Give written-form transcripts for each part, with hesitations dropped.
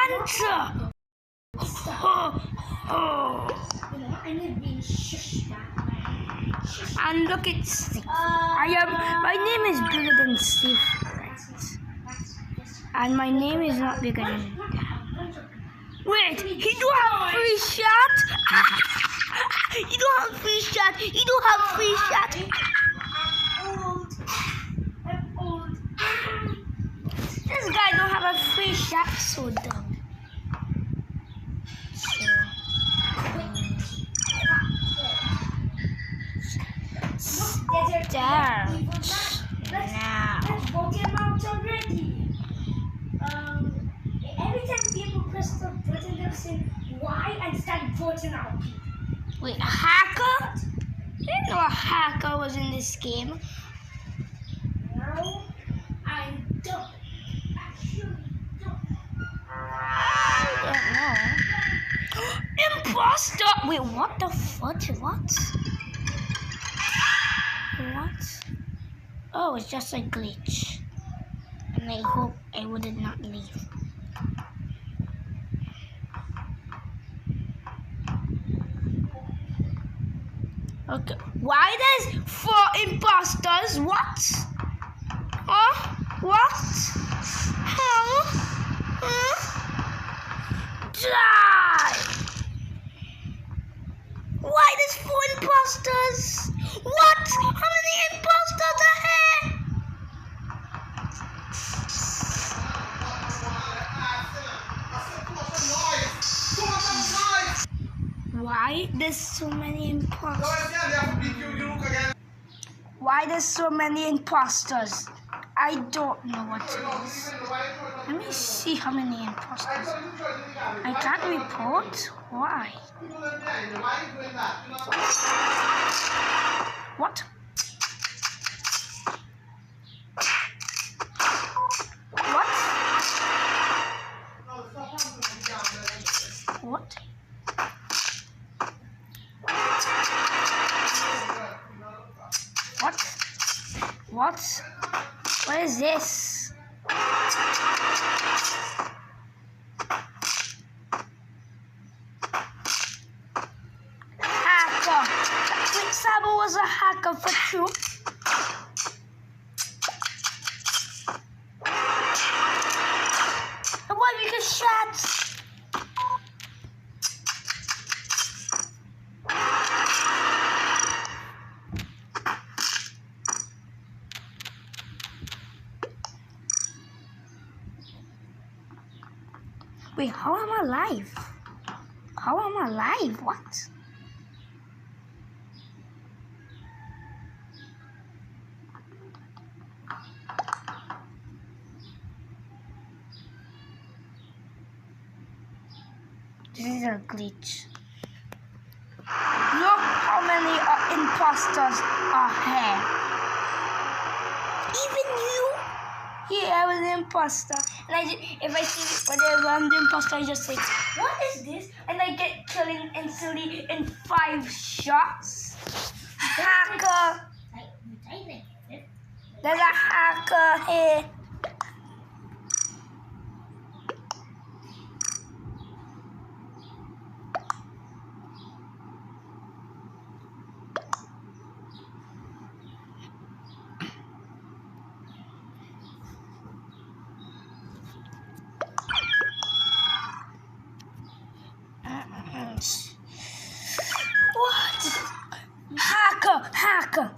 Santa! And look at Steve. My name is bigger than Steve, right? And my name is not bigger than that. Wait, he don't have free shot? You don't have free shot. You don't have free shot. I'm old. This guy don't have a free shot, so dumb. Start now. Let's vote him out already. Every time people press the button, they'll say why and start voting out people. Wait, a hacker? I didn't know a hacker was in this game. No, I don't. Actually, don't. I don't know. Imposter! Wait, what the fudge? What? What? Oh, it's just a glitch. And I hope I would not leave. Okay. Why there's 4 imposters? What? Huh? What? How? Huh? Die! Why there's 4 imposters? What? How many imposters are here? Why there's so many imposters? Why there's so many imposters? I don't know what it is. Let me see how many imposters. I can't report. Why? What? What? What? What? What is this? Hacker. Wait, Sabo was a hacker for true. And why we get shot? Wait, how am I alive? How am I alive? What? This is a glitch. Look how many imposters are here. Even you? Yeah, I was an imposter. And if I see whatever I'm the imposter, I just say, what is this? And I get killing instantly in 5 shots. Hacker. There's a hacker here. What? Hacker! Hacker!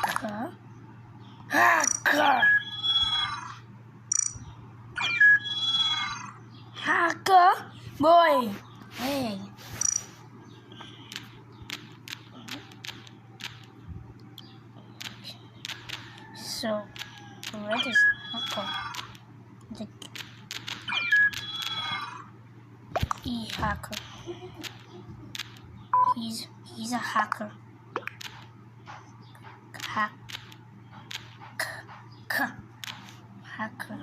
Hacker! Hacker! Hacker! Boy! Hey! So, where is hacker? The hacker. He's a hacker. Hacker.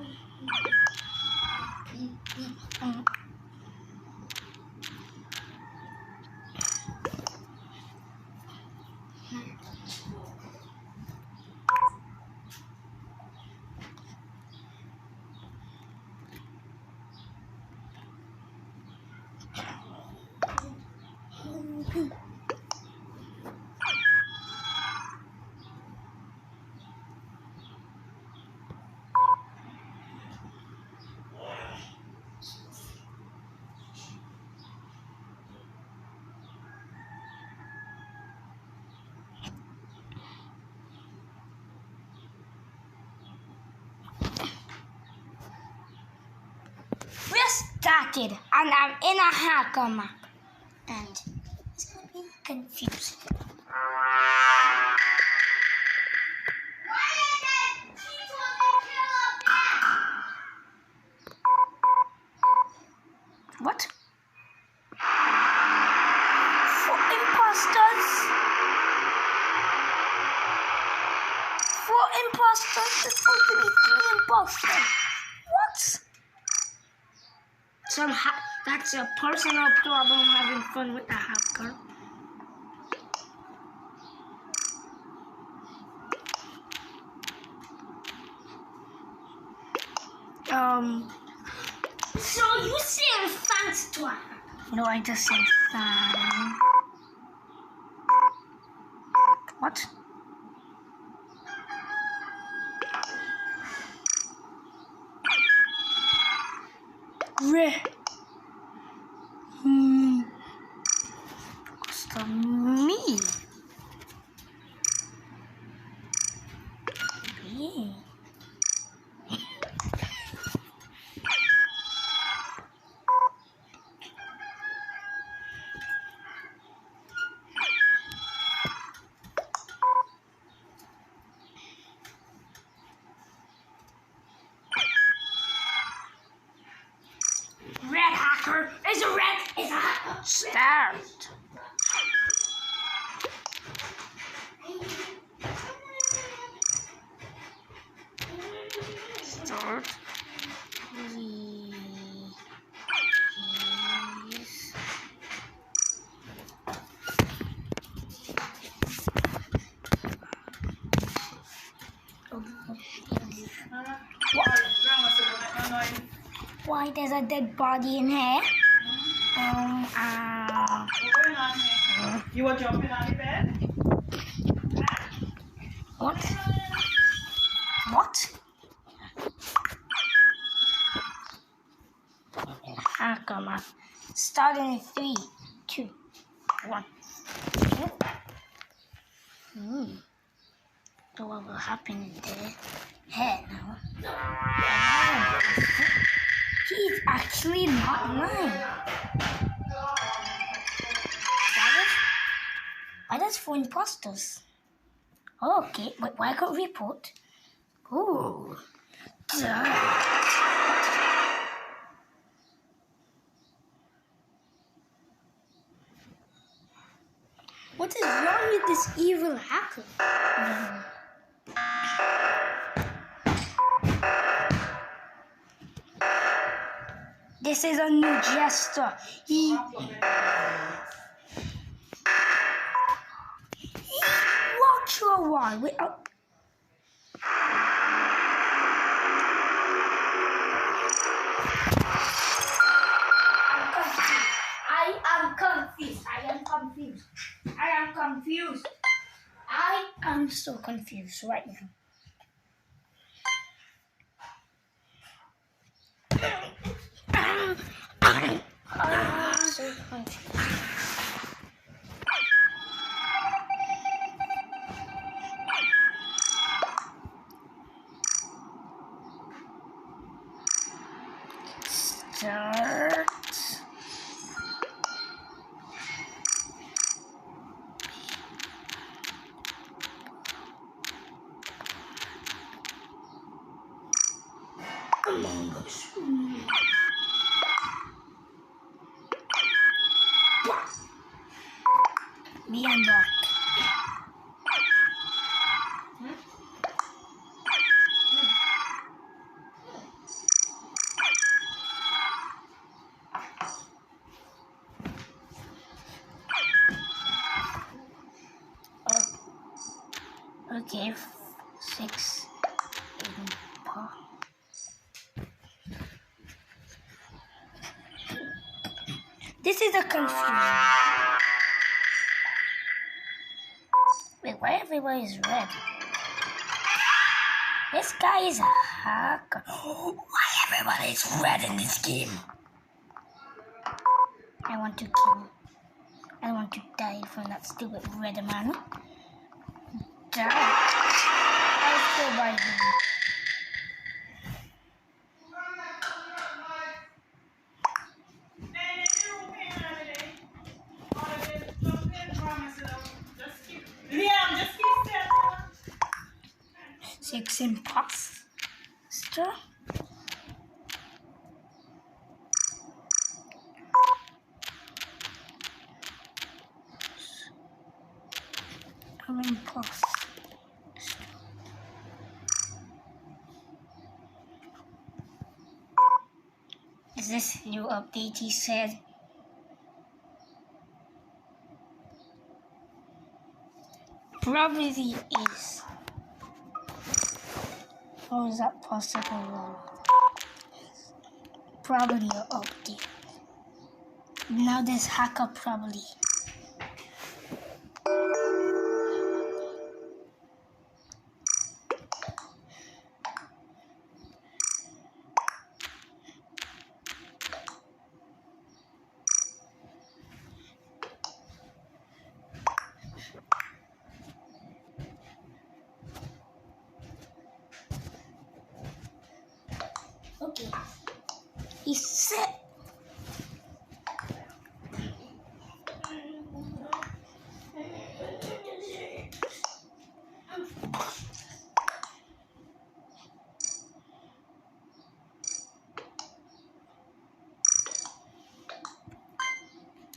Started, and I'm in a hacker map, and it's gonna be confusing. What? 4 imposters? 4 imposters? There's supposed to be 3 imposters. What? That's a personal problem having fun with a hacker. So you saying thanks to her? No, I just said thanks. What? Costa me. Yeah. Red hacker is a hacker. Start. Start. Please. Why there's a dead body in here? You were jumping on the bed? What? What? Come on. Starting in 3, 2, 1. So what will happen in the head now? He's actually not lying. Why does 4 imposters? Oh, okay, but why can't report? Oh, what is wrong with this evil hacker? This is a new jester. He walked through a wall without. I am so confused right now. I'm so confused. Start. Among Us. Me and Doc. Okay, 6 This is a confusion. Wait, why everybody is red? This guy is a hacker. Why everybody is red in this game? I want to kill. I want to die from that stupid red man. Die. I'll still buy him. Six imposter. I'm imposter. Is this new update? He said. Probably is. How is that possible? Probably an update. Now this hacker probably. Okay. He said.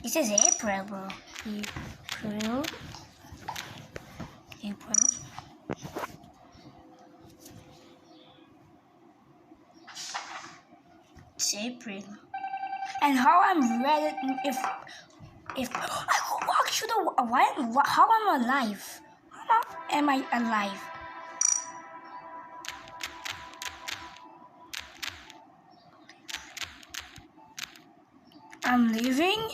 This is April, bro. April. It's April. And how I'm ready if I could walk through the why how am I alive? How am I alive? I'm living.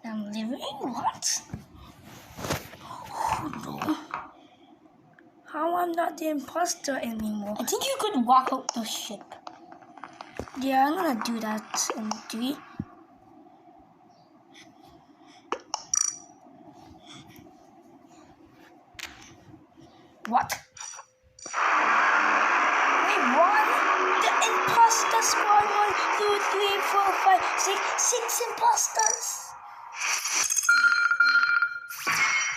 I'm living? What? Oh no. How I'm not the imposter anymore? I think you could walk out the ship. Yeah, I'm gonna do that in 3. What? We won! The imposter squad 1, 2, 3, 4, 5, 6 imposters!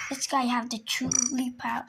This guy have the truly power.